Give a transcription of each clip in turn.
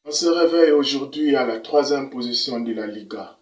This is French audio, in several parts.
On se réveille aujourd'hui à la 3e position de la Liga.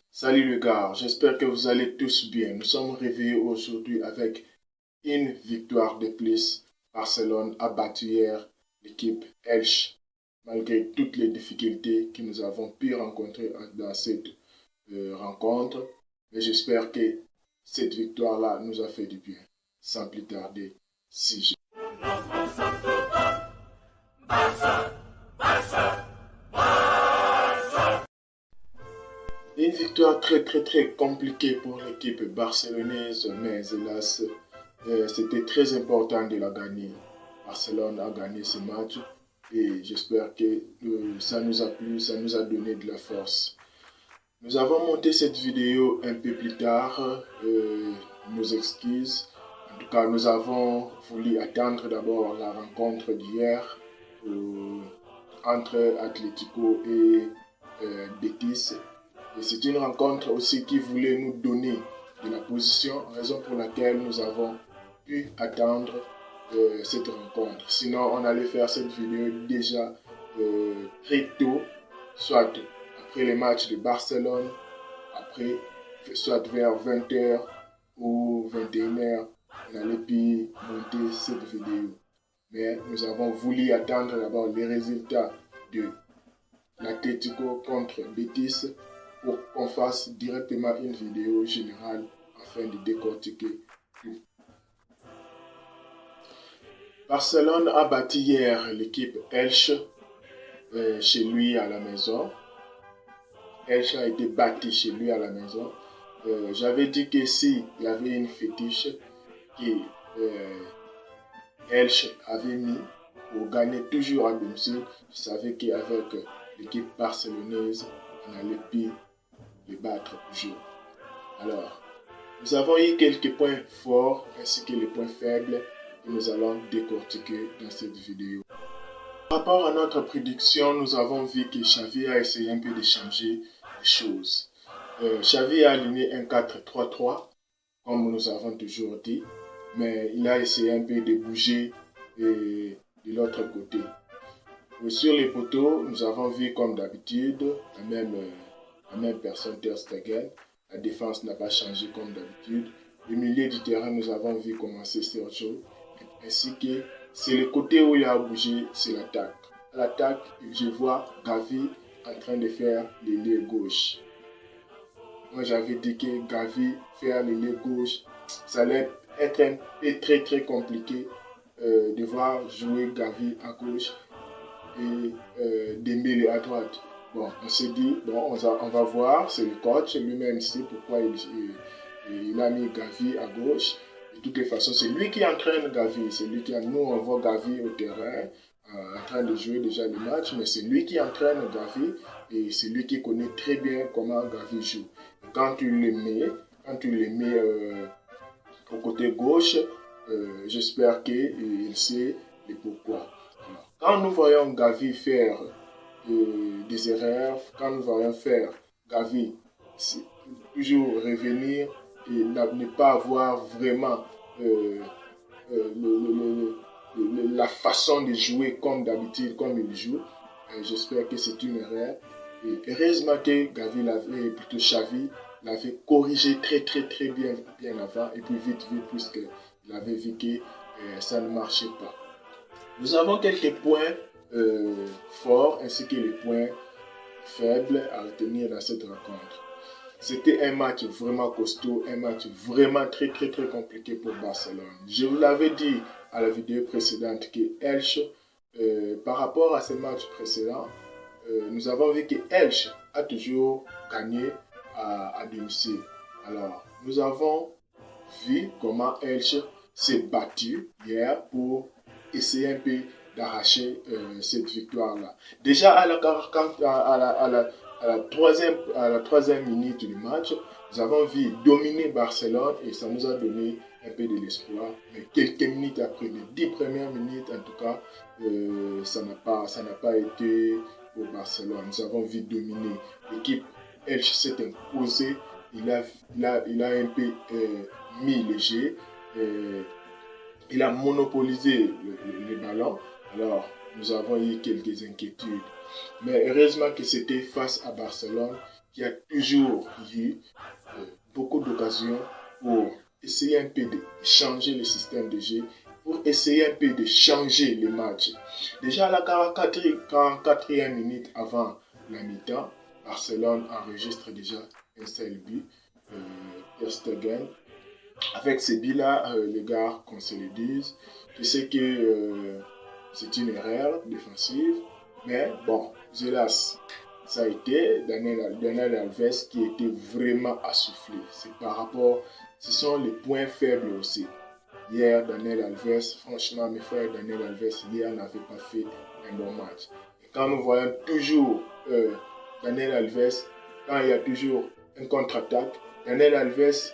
Salut les gars, j'espère que vous allez tous bien. Nous sommes réveillés aujourd'hui avec une victoire de plus. Barcelone a battu hier l'équipe Elche, malgré toutes les difficultés que nous avons pu rencontrer dans cette rencontre. Mais j'espère que cette victoire-là nous a fait du bien. Sans plus tarder, si Une victoire très compliquée pour l'équipe barcelonaise, mais hélas, c'était très important de la gagner. Barcelone a gagné ce match et j'espère que ça nous a plu, ça nous a donné de la force. Nous avons monté cette vidéo un peu plus tard, nos excuses. En tout cas, nous avons voulu attendre d'abord la rencontre d'hier entre Atlético et Betis. Et c'est une rencontre aussi qui voulait nous donner de la position, raison pour laquelle nous avons pu attendre cette rencontre. Sinon, on allait faire cette vidéo déjà très tôt, soit après les matchs de Barcelone, après, soit vers 20h ou 21h, on allait pu monter cette vidéo. Mais nous avons voulu attendre d'abord les résultats de l'Atlético contre Betis pour qu'on fasse directement une vidéo générale afin de décortiquer tout. Barcelone a battu hier l'équipe Elche chez lui à la maison. Elche a été battu chez lui à la maison. J'avais dit que s'il y avait une fétiche que Elche avait mis pour gagner toujours à domicile, je savais qu'avec l'équipe barcelonaise, on allait plus les battre toujours. Alors, nous avons eu quelques points forts ainsi que les points faibles que nous allons décortiquer dans cette vidéo. Par rapport à notre prédiction, nous avons vu que Xavi a essayé un peu de changer les choses. Xavi a aligné un 4-3-3, comme nous avons toujours dit, mais il a essayé un peu de bouger de l'autre côté. Sur les poteaux, nous avons vu comme d'habitude la même personne, Ter Stegen. La défense n'a pas changé comme d'habitude. Le milieu du terrain, nous avons vu commencer Sergio. Ainsi que c'est le côté où il a bougé, c'est l'attaque. À l'attaque, je vois Gavi en train de faire l'ailier gauche. Moi, j'avais dit que Gavi faire l'ailier gauche, ça allait être un peu très compliqué de voir jouer Gavi à gauche et Dembélé à droite. Bon, on s'est dit, bon, on va voir, c'est le coach lui-même sait pourquoi il a mis Gavi à gauche. De toutes les façons, c'est lui qui entraîne Gavi, c'est lui qui nous on voit Gavi au terrain en train de jouer déjà le match, mais c'est lui qui entraîne Gavi et c'est lui qui connaît très bien comment Gavi joue. Et quand tu le mets au côté gauche, j'espère qu'il sait le pourquoi. Alors, quand nous voyons Gavi faire des erreurs, quand nous voyons faire Gavi toujours revenir et ne pas avoir vraiment la façon de jouer comme d'habitude, comme il joue, j'espère que c'est une erreur. Et heureusement que Gavi l'avait, plutôt Xavi, l'avait corrigé très bien avant et puis vite puisqu'il avait vu que ça ne marchait pas. Nous avons quelques points forts ainsi que les points faibles à retenir dans cette rencontre. C'était un match vraiment costaud, un match vraiment très compliqué pour Barcelone. Je vous l'avais dit à la vidéo précédente que Elche, par rapport à ces matchs précédents, nous avons vu que Elche a toujours gagné à domicile. Alors, nous avons vu comment Elche s'est battu hier pour essayer un peu d'arracher cette victoire-là. Déjà à la troisième minute du match, nous avons vu dominer Barcelone et ça nous a donné un peu de l'espoir. Mais quelques minutes après, les 10 premières minutes en tout cas, ça n'a pas été pour Barcelone. Nous avons vu dominer. L'équipe Elche s'est imposée. Il a un peu mis le jeu. Il a monopolisé le ballon. Alors, nous avons eu quelques inquiétudes. Mais heureusement que c'était face à Barcelone qui a toujours eu beaucoup d'occasions pour essayer un peu de changer le système de jeu, pour essayer un peu de changer les matchs. Déjà à la 44e minute avant la mi-temps, Barcelone enregistre déjà un seul but, Ter Stegen. Avec ces buts-là, les gars, qu'on se le dise, je sais que c'est une erreur défensive, mais bon, hélas, ça a été Daniel Alves qui était vraiment assoufflé. C'est par rapport, ce sont les points faibles aussi. Hier, Daniel Alves, franchement, mes frères, Daniel Alves, hier n'avait pas fait un bon match. Et quand nous voyons toujours Daniel Alves, quand il y a toujours un contre-attaque, Daniel Alves,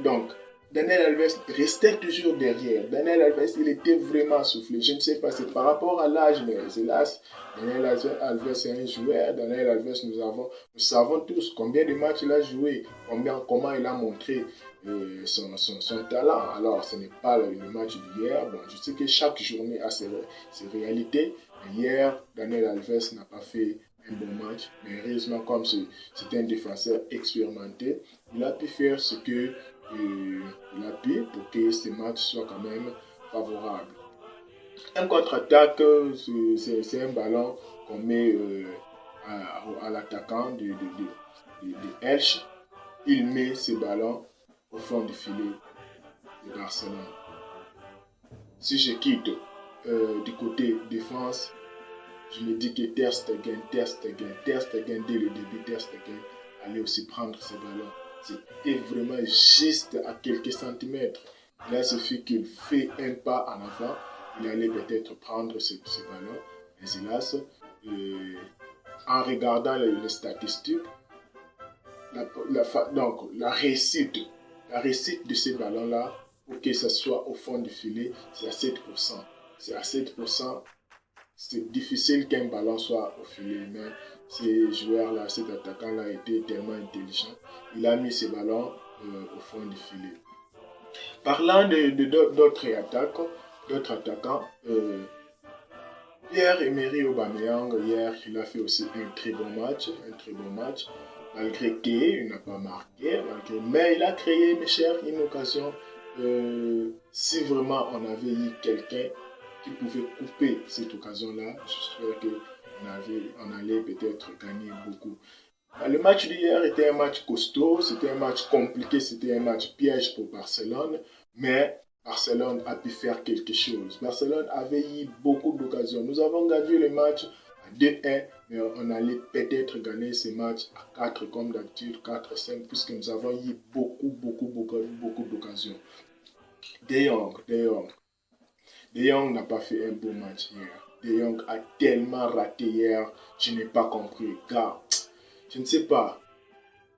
donc, Daniel Alves restait toujours derrière. Daniel Alves, il était vraiment soufflé. Je ne sais pas, c'est par rapport à l'âge, mais hélas, Daniel Alves est un joueur. Daniel Alves, nous savons tous combien de matchs il a joué, comment il a montré son talent. Alors, ce n'est pas le match d'hier. Bon, je sais que chaque journée a ses réalités. Mais hier, Daniel Alves n'a pas fait un bon match, mais heureusement, comme c'est un défenseur expérimenté, il a pu faire ce que il a pu pour que ce match soit quand même favorable. Un contre-attaque, c'est un ballon qu'on met à l'attaquant de Elche. Il met ce ballon au fond du filet de Barcelone. Si je quitte du côté défense, je me dis que Ter Stegen, dès le début, Ter Stegen allait aussi prendre ce ballon. C'était vraiment juste à quelques centimètres. Là, il suffit qu'il fait un pas en avant, il allait peut-être prendre ce ballon. Mais hélas, en regardant les statistiques, donc la réussite de ce ballon-là, pour que ce soit au fond du filet, c'est à 7%. C'est à 7%. C'est difficile qu'un ballon soit au filet, mais ce joueur-là, cet attaquant-là était tellement intelligent. Il a mis ce ballon au fond du filet. Parlant d'autres attaquants, Pierre-Emerick Aubameyang, hier, il a fait aussi un très bon match. Malgré qu'il n'a pas marqué, mais il a créé, mes chers, une occasion. Si vraiment on avait eu quelqu'un qui pouvait couper cette occasion-là, j'espère qu'on allait peut-être gagner beaucoup. Le match d'hier était un match costaud, c'était un match compliqué, c'était un match piège pour Barcelone, mais Barcelone a pu faire quelque chose. Barcelone avait eu beaucoup d'occasions. Nous avons gagné le match à 2-1, mais on allait peut-être gagner ce match à 4 comme d'habitude, 4-5, puisque nous avons eu beaucoup d'occasions. De Jong n'a pas fait un beau match hier. De Jong a tellement raté hier, je n'ai pas compris. Car, je ne sais pas,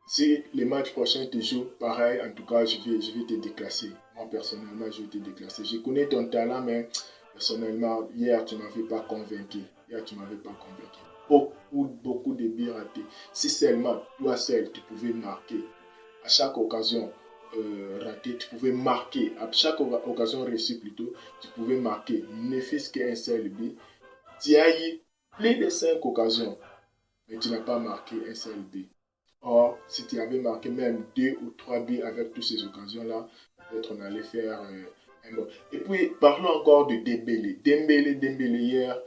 si les matchs prochains te jouent pareil, en tout cas, je vais te déclasser. Moi, personnellement, je vais te déclasser. Je connais ton talent, mais personnellement, hier, tu ne m'avais pas convaincu. Beaucoup de buts ratés. Si seulement, toi seul, tu pouvais marquer à chaque occasion, raté, tu pouvais marquer, à chaque occasion réussie plutôt, tu pouvais marquer, ne fût-ce qu'un seul but. Tu as eu plus de 5 occasions, mais tu n'as pas marqué un seul but. Or, si tu avais marqué même 2 ou 3 buts avec toutes ces occasions-là, peut-être on allait faire un bon. Et puis, parlons encore de Dembélé. Dembélé hier,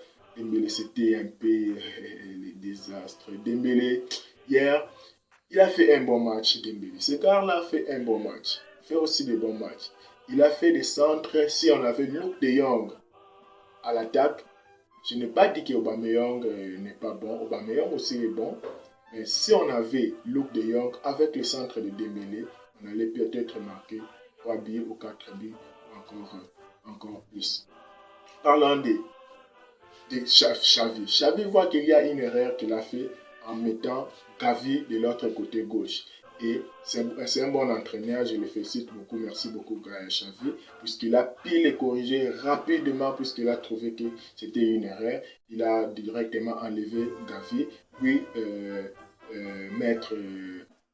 c'était un peu le désastre. Dembélé, hier, il a fait un bon match, Dembélé. Ce gars-là a fait un bon match. Il fait aussi des bons matchs. Il a fait des centres. Si on avait Luuk de Jong à l'attaque, je n'ai pas dit qu'Aubameyang n'est pas bon. Aubameyang aussi est bon. Mais si on avait Luuk de Jong avec le centre de Dembélé, on allait peut-être marquer 3 buts ou 4 buts ou encore plus. Parlant de Xavi. Xavi voit qu'il y a une erreur qu'il a fait en mettant Gavi de l'autre côté gauche. Et c'est un bon entraîneur, je le félicite beaucoup, merci beaucoup Xavi, puisqu'il a pu le corriger rapidement, puisqu'il a trouvé que c'était une erreur. Il a directement enlevé Gavi, puis mettre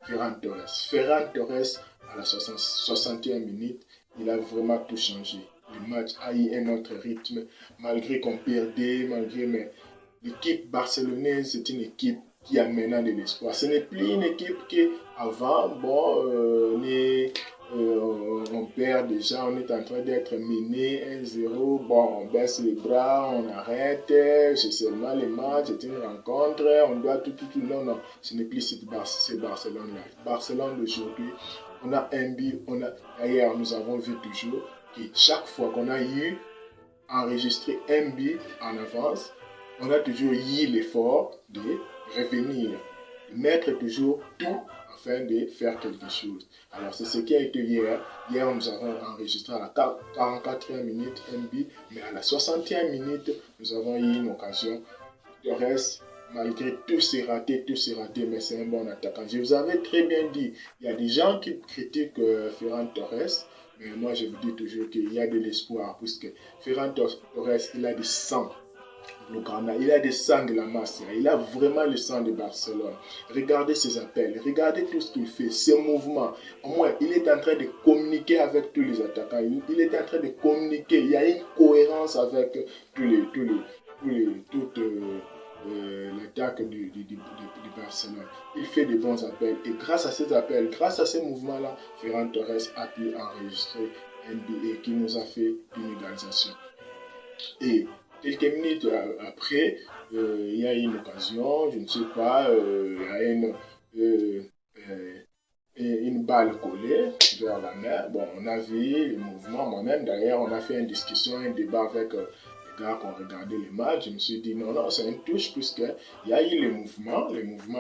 Ferran Torres. Ferran Torres, à la 60e minute, il a vraiment tout changé. le match a eu un autre rythme, malgré qu'on perdait, mais l'équipe barcelonaise, c'est une équipe qui a maintenant de l'espoir. Ce n'est plus une équipe qui, avant, on perd déjà, on est en train d'être mené 1-0, on baisse les bras, on arrête, c'est seulement les matchs, c'est une rencontre, on doit tout. Non, ce n'est plus ce Barcelone-là. Barcelone d'aujourd'hui, on a un but, d'ailleurs, nous avons vu toujours que chaque fois qu'on a eu enregistré un but en avance, on a toujours eu l'effort de revenir, de mettre toujours tout afin de faire quelque chose. Alors c'est ce qui a été hier. Hier nous avons enregistré à la 44e minute un but, mais à la 60e minute nous avons eu une occasion. Le reste, malgré tout c'est raté, mais c'est un bon attaquant. Je vous avais très bien dit, il y a des gens qui critiquent Ferran Torres, mais moi je vous dis toujours qu'il y a de l'espoir, puisque Ferran Torres, il a du sang. Il a des sangs de la Masia, il a vraiment le sang de Barcelone. Regardez ses appels, regardez tout ce qu'il fait, ses mouvements. Au moins, il est en train de communiquer avec tous les attaquants. Il est en train de communiquer. Il y a une cohérence avec toute l'attaque du Barcelone. Il fait de bons appels et grâce à ces appels, grâce à ces mouvements-là, Ferran Torres a pu enregistrer un but qui nous a fait une égalisation. Et quelques minutes après, il y a une occasion, je ne sais pas, il y a une balle collée vers la main. Bon, on a vu le mouvement, moi-même d'ailleurs, on a fait une discussion, un débat avec les gars qui ont regardé les matchs. Je me suis dit non, c'est une touche, puisqu'il y a eu le mouvement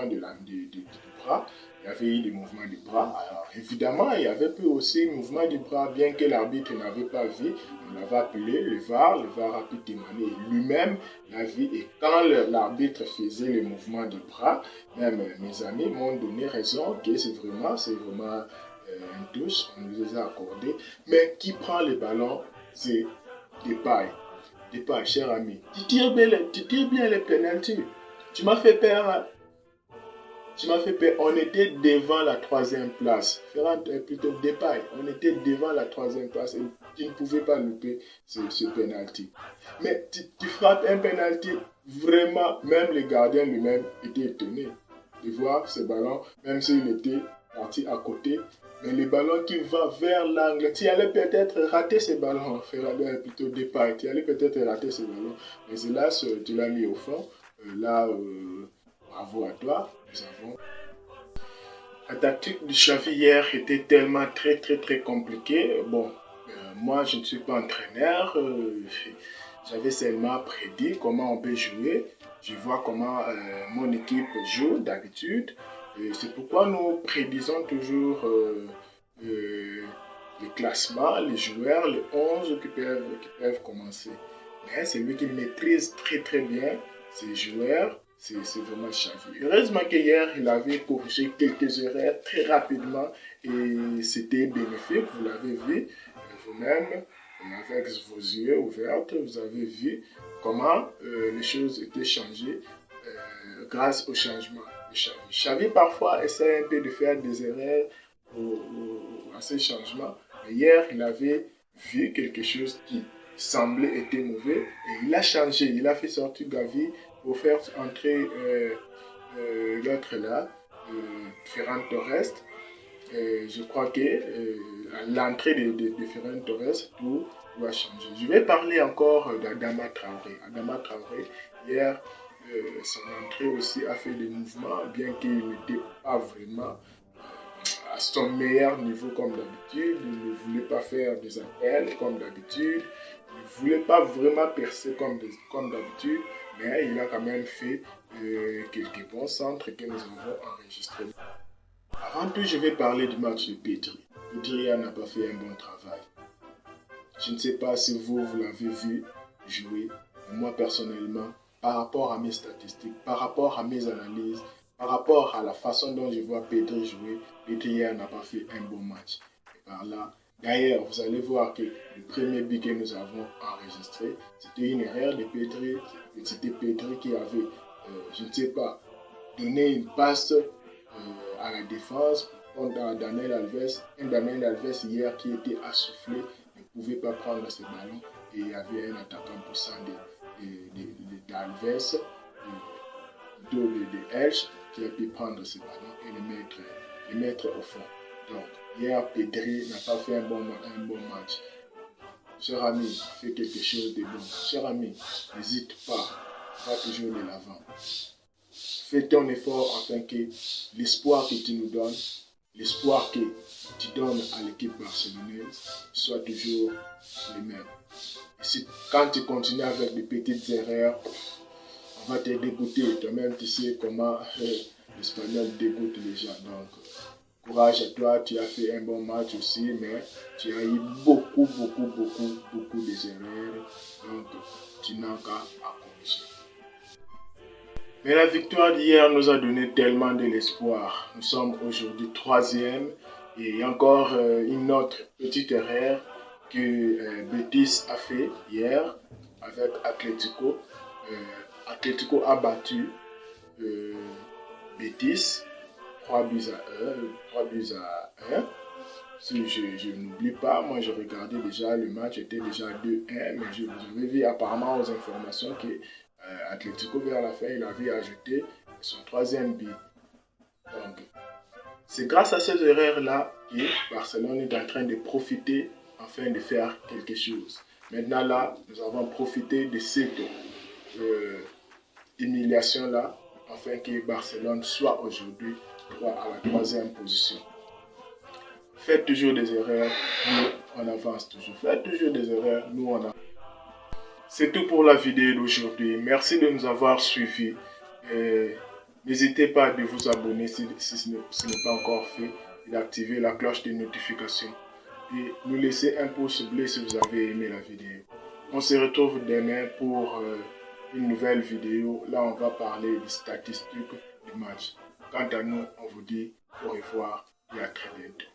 du bras. Il y avait eu des mouvements du bras. Alors, évidemment, il y avait aussi le mouvement du bras, bien que l'arbitre n'avait pas vu. On l'avait appelé le VAR a pu témoigner. Lui-même l'a vu. Et quand l'arbitre faisait le mouvement du bras, même mes amis m'ont donné raison que c'est vraiment une touche. On nous les a accordés. Mais qui prend le ballon, c'est Depay. Depay, cher ami. Tu tires bien les pénaltys. Tu m'as fait peur, hein? On était devant la 3e place. Plutôt Depay. On était devant la 3e place et tu ne pouvais pas louper ce penalty. Mais tu frappes un penalty, vraiment, même le gardien lui-même était étonné de voir ce ballon, même s'il était parti à côté. Mais le ballon qui va vers l'angle, tu allais peut-être rater ce ballon, plutôt Depay. Tu allais peut-être rater ce ballon. Mais hélas, tu l'as mis au fond. Bravo à toi. Nous avons... La tactique de Xavi hier était tellement très compliquée. Bon, moi je ne suis pas entraîneur. J'avais seulement prédit comment on peut jouer. Je vois comment mon équipe joue d'habitude. C'est pourquoi nous prédisons toujours le classement, les joueurs, les 11 qui peuvent commencer. Mais c'est lui qui maîtrise très bien ces joueurs. C'est vraiment Xavi. Heureusement qu'hier, il avait corrigé quelques erreurs très rapidement et c'était bénéfique. Vous l'avez vu vous-même, avec vos yeux ouverts, vous avez vu comment les choses étaient changées grâce au changement de Xavi. Xavi parfois essaie un peu de faire des erreurs à ces changements. Mais hier, il avait vu quelque chose qui semblait être mauvais et il a changé. Il a fait sortir Gavi pour faire entrer l'autre là, Ferran Torres. Je crois que l'entrée de Ferran Torres, tout doit changer. Je vais parler encore d'Adama Traoré. Adama Traoré, hier, son entrée aussi a fait des mouvements, bien qu'il n'était pas vraiment à son meilleur niveau comme d'habitude. Il ne voulait pas faire des appels comme d'habitude. Il ne voulait pas vraiment percer comme d'habitude. Mais il a quand même fait quelques bons centres que nous avons enregistrés. Avant tout, je vais parler du match de Pedri. Pedri n'a pas fait un bon travail. Je ne sais pas si vous l'avez vu jouer. Mais moi, personnellement, par rapport à mes statistiques, par rapport à mes analyses, par rapport à la façon dont je vois Pedri jouer, Pedri n'a pas fait un bon match. Et par là, d'ailleurs, vous allez voir que le premier but que nous avons enregistré, c'était une erreur de Pedri. C'était Pedri qui avait, je ne sais pas, donné une passe à la défense contre Daniel Alves. Un Daniel Alves hier qui était assoufflé, ne pouvait pas prendre ce ballon et il y avait un attaquant poussant d'Alves, de Elche, qui a pu prendre ce ballon et le mettre au fond. Donc, hier, Pedri n'a pas fait un bon match. Cher ami, fais quelque chose de bon. Cher ami, n'hésite pas, va toujours de l'avant. Fais ton effort afin que l'espoir que tu nous donnes, l'espoir que tu donnes à l'équipe barcelonaise soit toujours le même. Et quand tu continues avec des petites erreurs, on va te dégoûter. Toi-même, tu sais comment l'Espagnol dégoûte les gens. Donc, courage à toi, tu as fait un bon match aussi, mais tu as eu beaucoup d'erreurs. Donc, tu n'as qu'à corriger. Mais la victoire d'hier nous a donné tellement de l'espoir. Nous sommes aujourd'hui 3e et il y a encore une autre petite erreur que Betis a fait hier avec Atlético. Atlético a battu Betis 3 buts à 1. Si je n'oublie pas, moi je regardais déjà, le match était déjà 2-1, mais vous avez vu apparemment aux informations que Atlético vers la fin, il avait ajouté son 3e but. Donc, c'est grâce à ces erreurs-là que Barcelone est en train de profiter afin de faire quelque chose. Maintenant là, nous avons profité de cette humiliation-là afin que Barcelone soit aujourd'hui à la 3e position. Faites toujours des erreurs, nous on avance toujours. Faites toujours des erreurs, nous on avance. C'est tout pour la vidéo d'aujourd'hui. Merci de nous avoir suivis. N'hésitez pas à vous abonner si ce n'est pas encore fait et d'activer la cloche de notification. Et nous laisser un pouce bleu si vous avez aimé la vidéo. On se retrouve demain pour une nouvelle vidéo. Là, on va parler des statistiques du match. Quant à nous, on vous dit au revoir et à très bientôt.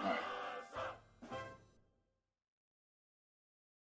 Bye.